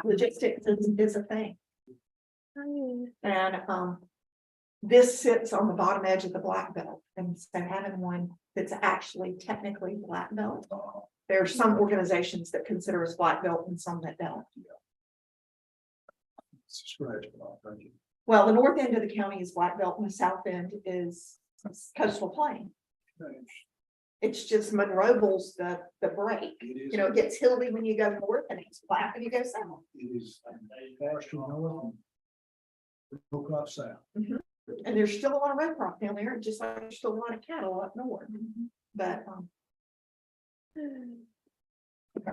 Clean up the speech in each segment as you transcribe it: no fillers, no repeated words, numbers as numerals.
Logistics is a thing. And this sits on the bottom edge of the black belt, and so having one that's actually technically black belt. There are some organizations that consider us black belt and some that don't. It's a scratch, thank you. Well, the north end of the county is black belt and the south end is coastal plain. It's just Monroeville's the break. It You know, it gets hilly when you go north and it's flat when you go south. is pasture north and no crop south. And there's still a lot of row crop down there, just like there's still a lot of cattle up north. But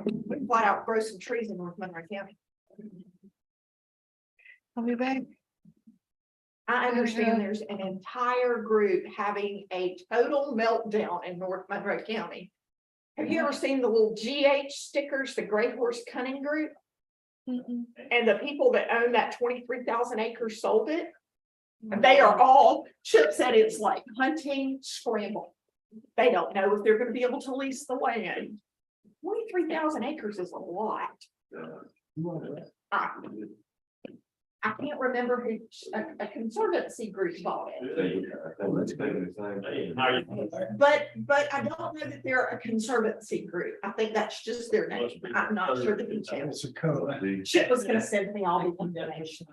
we flat out grow some trees in North Monroe County. I'll be back. I understand there's an entire group having a total meltdown in North Monroe County. Have you ever seen the little GH stickers, the Gray Horse Cunning Group? And the people that own that 23,000 acres sold it. And they are all, Chip said it's like hunting scramble. They don't know if they're going to be able to lease the land. 23,000 acres is a lot. I can't remember who, a conservancy group bought it. But I don't know that they're a conservancy group. I think that's just their name. I'm not sure the details. It's a code. Chip was gonna send me all the information.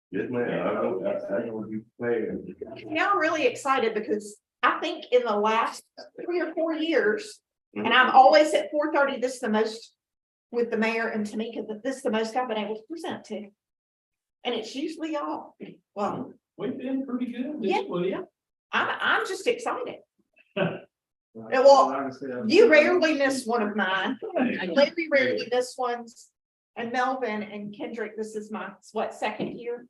Yes, ma'am. I know you playing. Now I'm really excited because I think in the last 3 or 4 years, and I'm always at 4:30, this is the most with the mayor and Tamika, that this is the most I've been able to present to. And it's usually y'all. Well, We've been pretty good. Yeah. Well, yeah. I'm just excited. Well, you rarely miss one of mine. Larry rarely miss ones. And Melvin and Kendrick, this is my, what, second year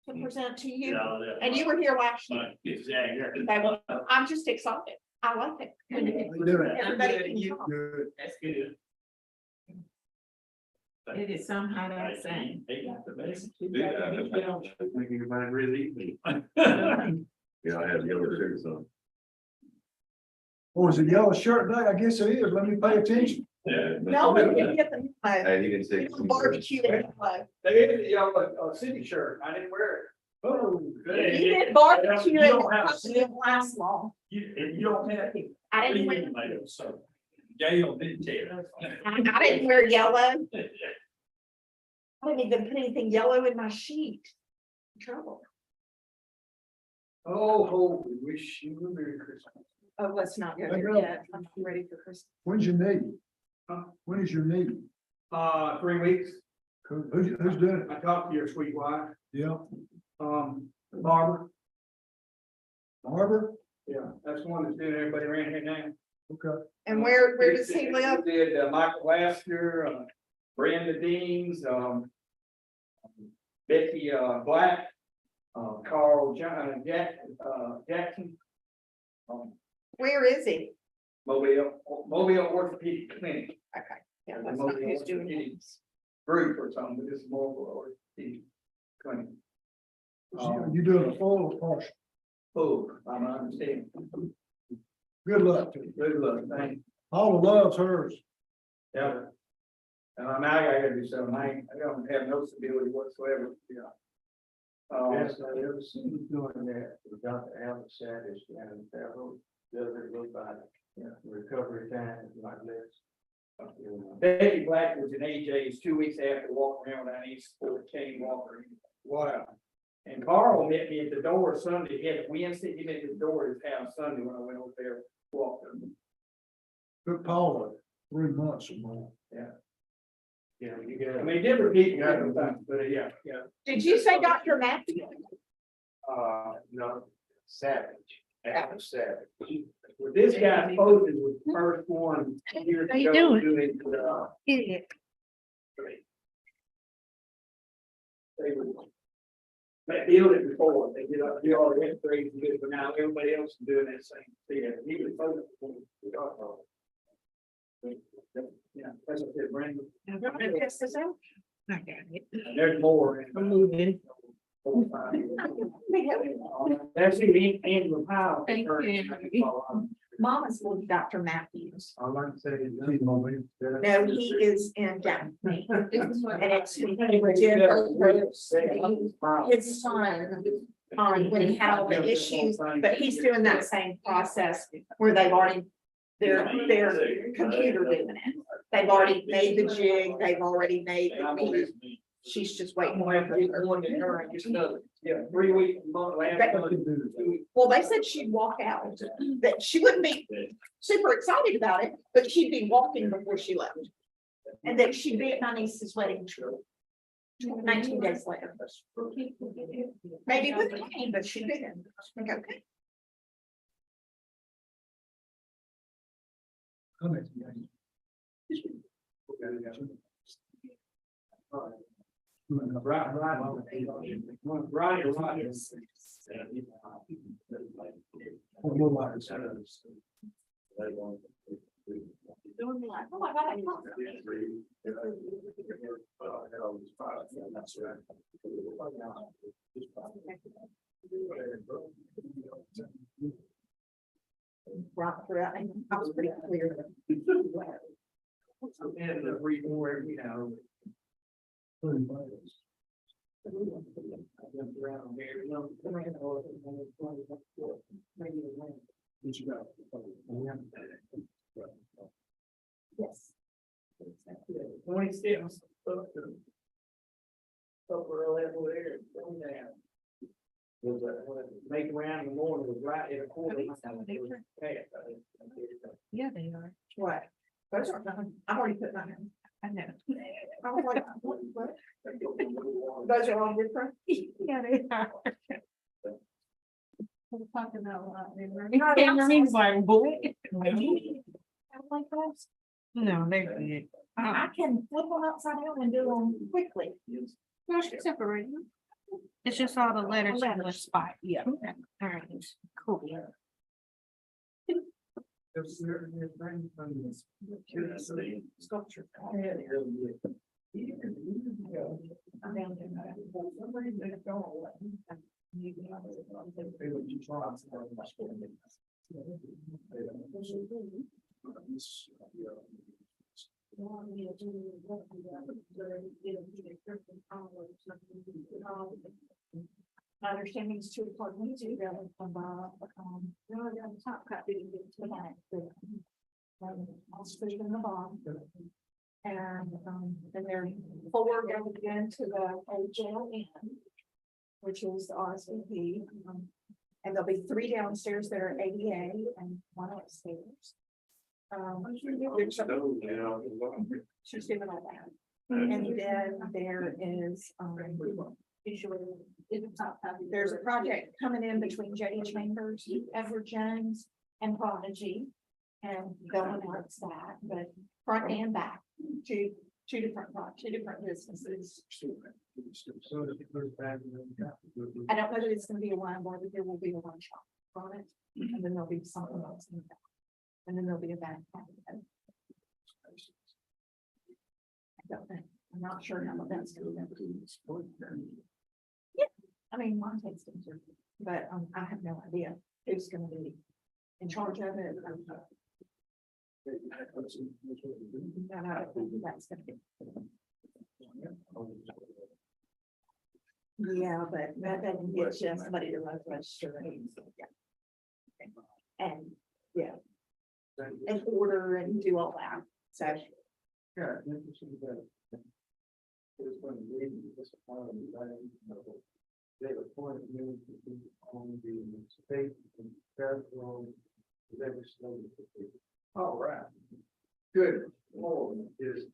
to present to you? And you were here last year. Exactly. So, I'm just excited. I like it. Everybody can come. Good. That's good. It is somehow that same. They got the best. I think you might really eat me. Yeah, I have yellow shirts on. Oh, is it yellow shirt night? I guess it is. Let me pay attention. Yeah. No, we didn't get the, Hey, he didn't say. barbecue anyway. They gave me a city shirt. I didn't wear it. Oh. You did barbecue You and don't have it didn't last long. You don't have. I didn't wear, So. Gail didn't tell. I didn't wear yellow. I didn't even put anything yellow in my sheet. Trouble. Oh, we wish you a Merry Christmas. Oh, let's not go Hey, there girl. yet. I'm not ready for Christmas. When's your meeting? Huh? When is your meeting? 3 weeks. Cool. Who's doing it? I talked to your sweet wife, Yeah, Barbara. Harbor? Yeah, that's the one that's doing everybody around here now. Okay. And where does he live? Did Michael Lasker, Brenda Deans, Becky Black, Carl Jackson. Where is he? Mobile Orthopedic Clinic. Okay. Yeah, that's not who's doing it. Group or something, but this is Mobile Orthopedic Clinic. You doing a full or partial? Oh, I'm understanding. Good luck to you. Good luck, thank you. All the love's hers. Yeah. And I'm now I gotta do something. I don't have no stability whatsoever. Yeah. Yes, I ever seen you doing that without the Alpha is and that whole doesn't look like, recovery time is like this. Becky Black was in AJ's 2 weeks after walking around down East 14 Walker. Wow. And Carl met me at the door Sunday. He had Wednesday, he met me at the door of his house Sunday when I went over there, walked him. Took Paula 3 months or more. Yeah, you got. I mean, he did repeat a couple of times, but yeah. Did you say Dr. Matthew? No, Savage, Adam Savage. Well, this guy posted was the first one. Years How you ago doing? They built it before, they did already had three, but now everybody else is doing that same thing. He was posted before we got on. Yeah, that's what I said, Brandon. Yes, this out. I got it. And there's more. I'm moving. That's the Andrew Powell. Thank you. Mama's little Dr. Matthews. I like to say. No, he is in Gaffney. And it's his son, when he had all the issues, but he's doing that same process where they've already, their computer doing it. They've already made the jig, they've already made the beat. She's just waiting for her. Yeah, 3 weeks, month, last month. Well, they said she'd walk out, that she wouldn't be super excited about it, but she'd be walking before she left. And that she'd be at my niece's wedding. 19 days later. Maybe with the cane, but she didn't. Okay. Doing like, oh my God, I love Right throughout, and I was pretty clear. And the read more, you know. Yes. 20 steps. Over a level there, going down. Make around in the morning was right in a quarter. Yeah, they are. What? Those are done. I've already put mine in. I know. I was like, what? Those are all different. Yeah, they are. We're talking about a lot. No, Cameron's like, boy. No, they're good. I can flip them upside down and do them quickly. No, she's separated. It's just all the letters in the spot. Yeah. All right. Cool. Sculpture. My understanding is 2 o'clock. We do that from the top cut. Didn't get to that. I'll switch in the bottom. And then there are 4 going into the OJLN, which is the RSVP. And there'll be 3 downstairs that are ADA and 1 upstairs. She's doing all that. And then there is, there's a project coming in between Jody Chambers, Edward Jones, and Prodigy. And they'll announce that, but front and back, two different businesses. I don't know that it's gonna be a wine bar, but there will be a wine shop on it, and then there'll be something else in the back. And then there'll be a back. I don't know, I'm not sure how that's gonna go. Yeah, I mean, mine takes them, but I have no idea who's gonna be in charge of it. No, I don't think that's gonna be. Yeah, but that doesn't get you somebody to run register. Yeah. And, yeah, and order and do all that, so. They appointed me to be on the state and federal legislative. All right. Good. Oh, is,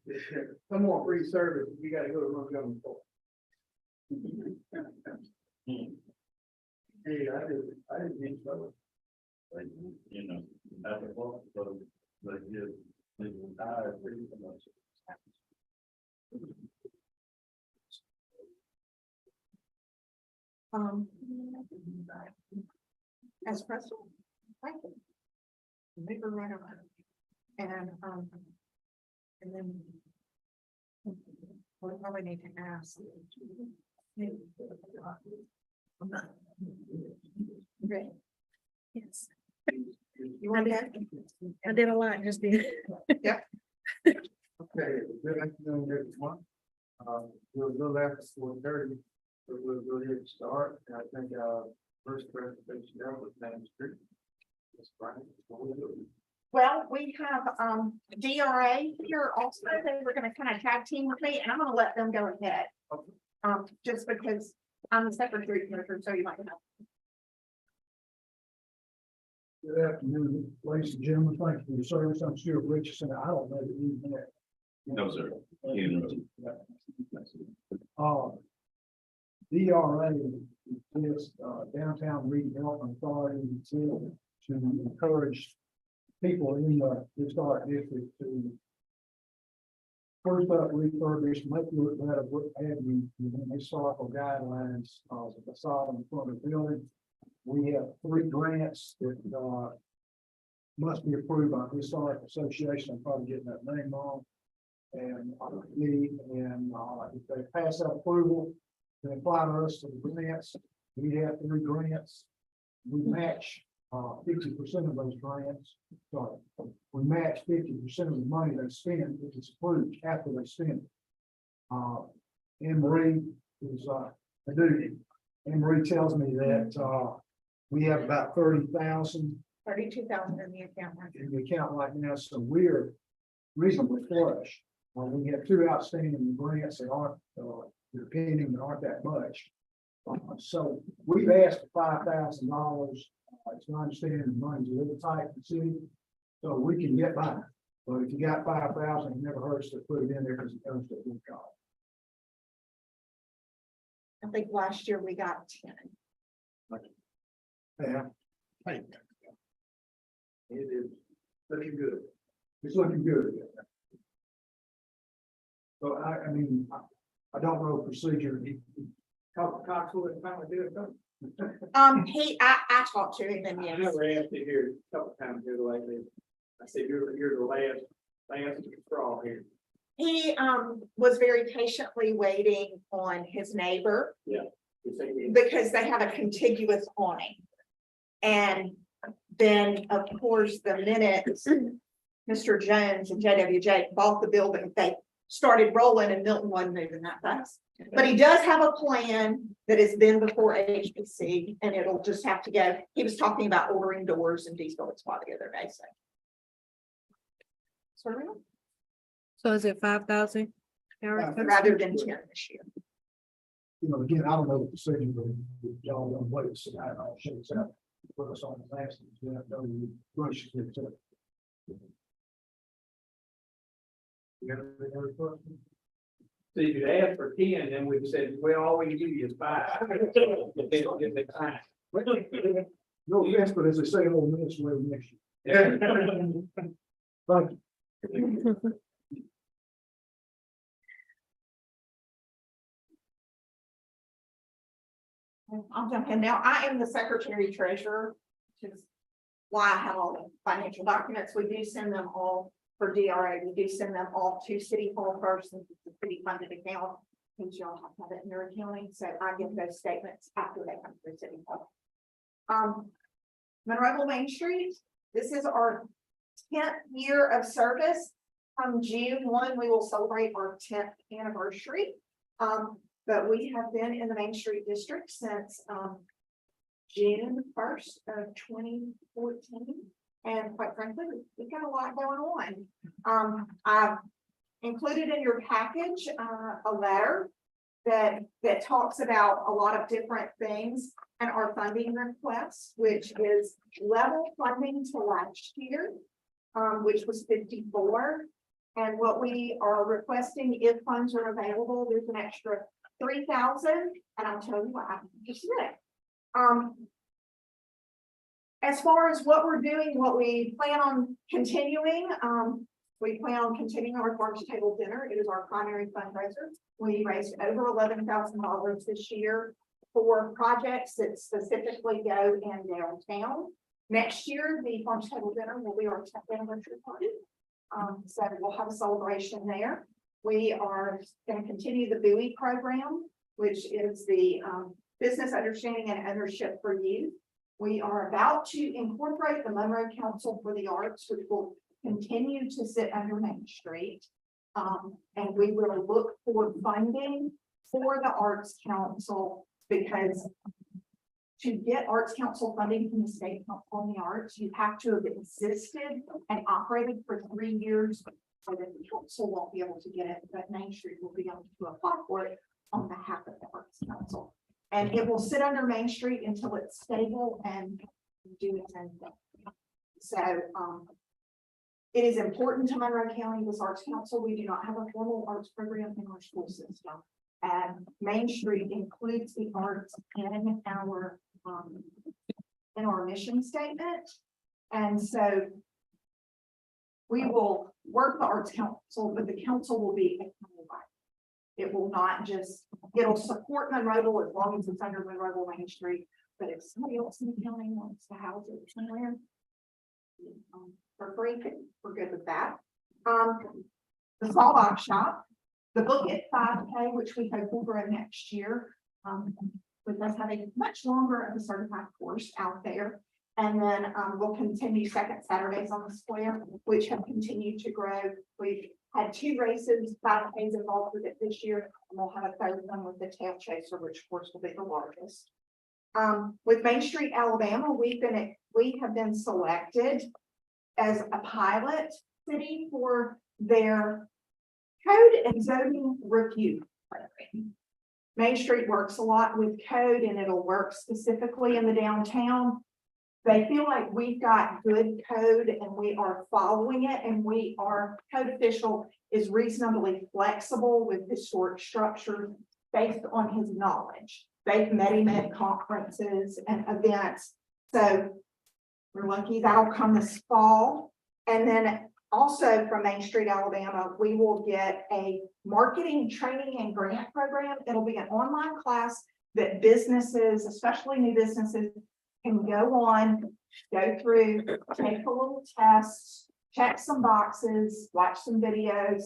come on, free service, you gotta go to Monroeville. Hey, I didn't mean so. Like, you know, I would walk, so, like, you, they will die pretty much. As president, thank you. Make her right around. And then. We probably need to ask. Great. Yes. You want to go? I did a lot just then. Okay, good afternoon, everyone. We'll go after 4:30, but we'll go ahead and start. And I think first presentation there was Main Street. That's right. Well, we have, DRA here also. They were gonna kind of tag team with me, and I'm gonna let them go ahead. Just because I'm the secretary, so you might know. Good afternoon, ladies and gentlemen. Thank you for your service. I'm Stuart Richardson. I don't know that you met. No, sir. DRA is Downtown Redevelopment Authority to encourage people in the historic district to first up, refurbish, make it look better, what have you, within historical guidelines, the facade in front of the building. We have 3 grants that must be approved by the Historic Association. I'm probably getting that name wrong. And if they pass that approval, they apply to us for the grants. We have 3 grants. We match 50% of those grants. Sorry, we match 50% of the money they spend if it's approved after they spend it. Anne Marie is a duty. Anne Marie tells me that we have about 30,000 32,000 in the account. in the account right now, so we're reasonably flush. We have 2 outstanding grants that aren't, pending, that aren't that much. So we've asked for $5,000. It's my understanding the money's a little tight in the city, so we can get by. But if you got 5,000, it never hurts to put it in there because it comes to a good cost. I think last year we got 10. Yeah. It is looking good. It's looking good. So I mean, I don't know procedure. Coxwood finally do it, though. I talked to him and I yes, never asked you here a couple times here lately. I said, you're the last straw here. he, was very patiently waiting on his neighbor You say you- because they have a contiguous awning. And then, of course, the minute Mr. Jones and JWJ bought the building, they started rolling and Milton wasn't moving that fast. But he does have a plan that has been before HPC and it'll just have to go. He was talking about ordering doors and diesel squad the other day, so. Sorry, So is it 5,000? rather than 10 this year. You know, again, I don't know the procedure, but y'all don't wait to see how it all shakes out. Put us on the last, you rush it to. You got any other questions? So you could ask for 10, then we've said, well, all we can give you is 5. They don't give the time. No offense, but as they say, old minutes will next year. Thank you. I'll jump in now. I am the secretary treasurer, which is why I have all the financial documents. We do send them all for DRA. We do send them all to City Hall first, since it's a city funded account. Since y'all have to have it in your accounting, so I get those statements after they come through City Hall. Monroeville Main Street, this is our 10th year of service. Come June 1, we will celebrate our 10th anniversary. But we have been in the Main Street District since June 1st of 2014. And quite frankly, we've got a lot going on. I've included in your package a letter that talks about a lot of different things and our funding requests, which is level funding to last year, which was 54. And what we are requesting, if funds are available, there's an extra 3,000, and I'll tell you what I just did. As far as what we're doing, what we plan on continuing, we plan on continuing our farm to table dinner. It is our primary fundraiser. We raised over $11,000 this year for projects that specifically go in downtown. Next year, the farm to table dinner will be our 10th anniversary party. So we'll have a celebration there. We are going to continue the BUI program, which is the business understanding and ownership for youth. We are about to incorporate the Monroe Council for the Arts, which will continue to sit under Main Street. And we will look for funding for the Arts Council, because to get Arts Council funding from the State Council on the Arts, you have to have existed and operated for 3 years. So that the council won't be able to get it, but Main Street will be able to apply for it on behalf of the Arts Council. And it will sit under Main Street until it's stable and do its own thing. So, it is important to Monroe County, this Arts Council. We do not have a formal arts program in our school system. And Main Street includes the arts in our mission statement. And so we will work the Arts Council, but the council will be a county-wide. It will not just, it'll support Monroeville as long as it's under Monroeville Main Street. But if somebody else in the county wants to house it somewhere for free, we're good with that. The Small Box Shop, the Book It 5K, which we hope will grow next year, with us having much longer of a certified course out there. And then we'll continue second Saturdays on the square, which have continued to grow. We've had 2 races, 5Ks involved with it this year, and we'll have a 3rd one with the Tail Chaser, which of course will be the largest. With Main Street, Alabama, we have been selected as a pilot city for their code and zoning review program. Main Street works a lot with code, and it'll work specifically in the downtown. They feel like we've got good code and we are following it, and code official is reasonably flexible with historic structure based on his knowledge. They've met him at conferences and events. So we're lucky that'll come this fall. And then also from Main Street, Alabama, we will get a marketing training and grant program. It'll be an online class that businesses, especially new businesses, can go on, go through, take a little test, check some boxes, watch some videos,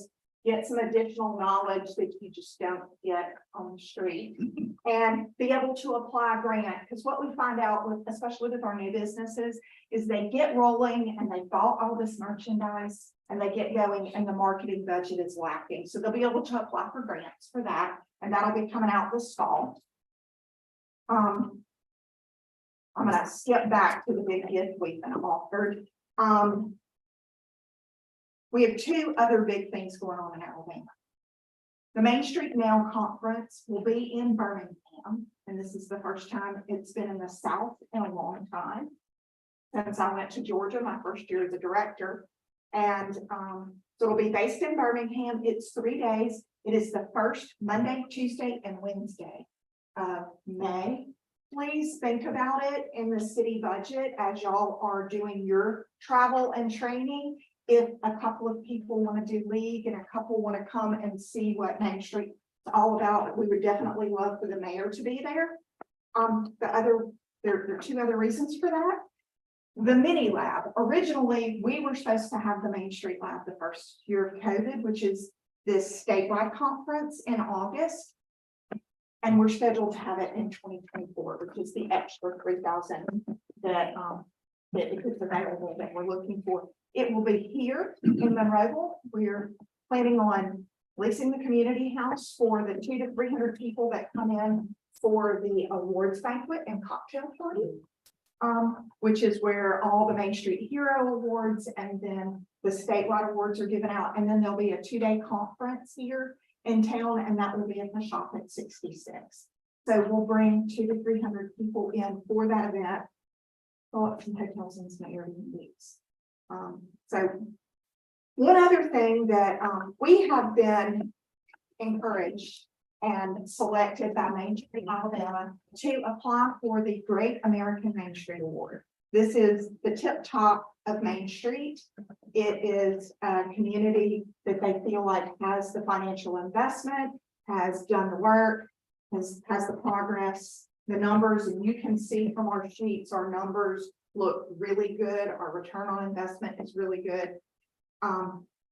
get some additional knowledge that you just don't get on the street, and be able to apply a grant. Because what we find out with, especially with our new businesses, is they get rolling and they bought all this merchandise and they get going and the marketing budget is lacking. So they'll be able to apply for grants for that, and that'll be coming out this fall. I'm gonna skip back to the big gift we've been offered. We have 2 other big things going on in Alabama. The Main Street Mail Conference will be in Birmingham, and this is the first time it's been in the South in a long time. Since I went to Georgia, my first year as a director. And so it'll be based in Birmingham. It's 3 days. It is the first Monday, Tuesday, and Wednesday of May. Please think about it in the city budget as y'all are doing your travel and training. If a couple of people want to do league and a couple want to come and see what Main Street is all about, we would definitely love for the mayor to be there. There are 2 other reasons for that. The mini lab. Originally, we were supposed to have the Main Street lab the first year of COVID, which is this statewide conference in August. And we're scheduled to have it in 2024, which is the extra 3,000 that is available that we're looking for. It will be here in Monroeville. We're planning on leasing the community house for the 200 to 300 people that come in for the awards banquet and cocktail party, which is where all the Main Street Hero Awards and then the statewide awards are given out. And then there'll be a 2-day conference here in town, and that will be in the shop at 66. So we'll bring 200 to 300 people in for that event. Go up some hotels and some Airbnbs. So one other thing that we have been encouraged and selected by Main Street, Alabama to apply for the Great American Main Street Award. This is the tip top of Main Street. It is a community that they feel like has the financial investment, has done the work, has the progress, the numbers, and you can see from our sheets, our numbers look really good. Our return on investment is really good.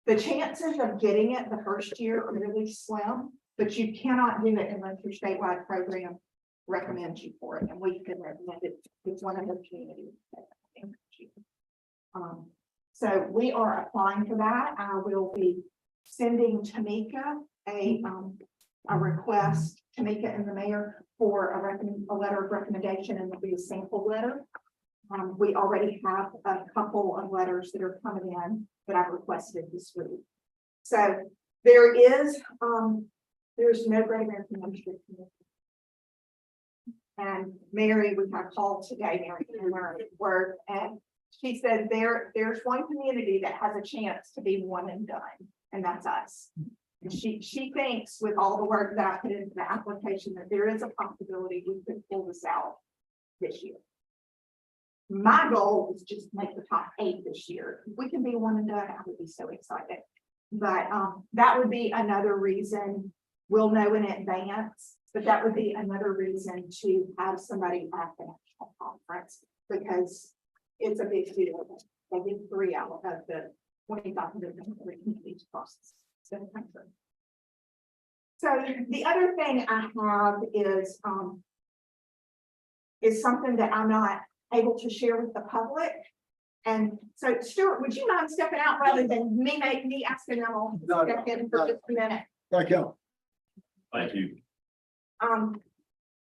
The chances of getting it the first year are really slim, but you cannot do it unless your statewide program recommend you for it, and we can recommend it to one of the communities. So we are applying for that. I will be sending Tamika a request, Tamika and the mayor, for a letter of recommendation, and it'll be a sample letter. We already have a couple of letters that are coming in that I've requested this week. So there is, there's no Great American Ministry Committee. And Mary, we had called today, Mary, in her work, and she said there's one community that has a chance to be one and done, and that's us. And she thinks with all the work that I put into the application that there is a possibility we could pull this out this year. My goal is just to make the top 8 this year. If we can be one and done, I would be so excited. But that would be another reason we'll know in advance, but that would be another reason to have somebody at the national conference, because it's a big deal. They get 3 out of the 2,500 communities across the country. So the other thing I have is something that I'm not able to share with the public. And so Stuart, would you mind stepping out rather than me asking them all to step in for just a minute? Thank you. Thank you.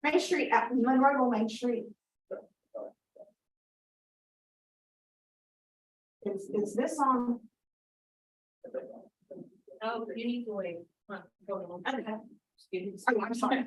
Main Street, at Monroeville Main Street. Is this on? Oh, you need to wait. Okay. Oh, I'm sorry.